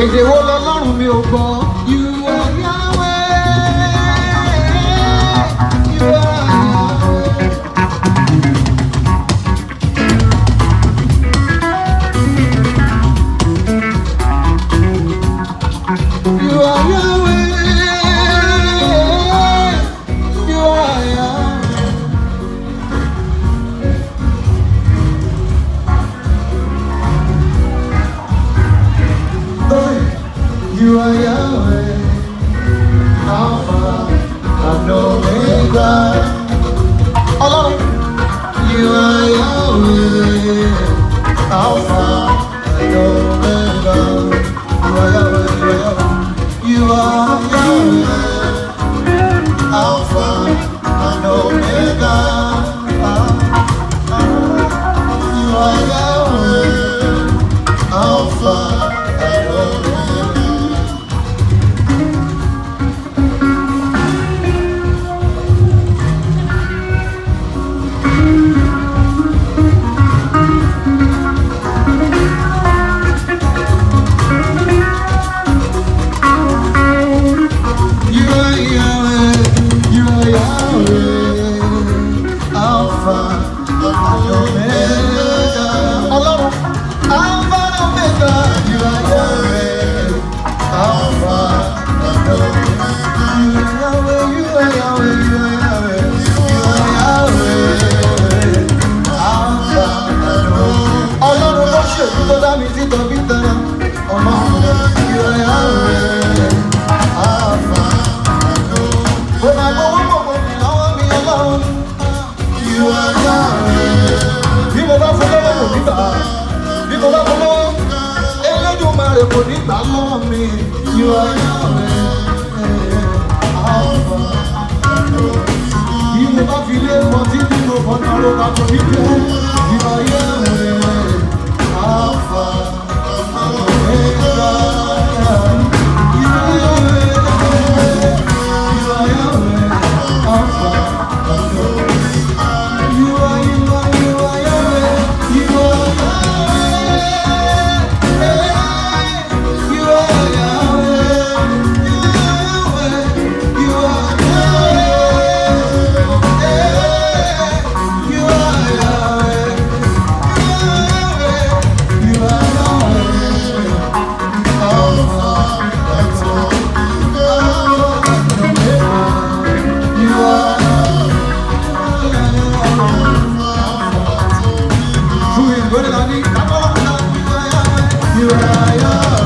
Èdè wo lọ́lọ́run mi ò gbọ́? You are Yahweh, you are Yahweh. You are Yahweh, you are Yahweh. You are Yahweh, Alpha and Omega. Ọlọ́run. You are Yahweh, Alpha and Omega. You are Yahweh, you are Yahweh, Alpha and Omega. You are Yahweh, Alpha and Omega. You are Yahweh, Alpha. You never feel it, but you know for now, look at the people. You are Yahweh, Alpha and Omega. You are Yahweh, Alpha and Omega. You are Yahweh, you are you are Yahweh.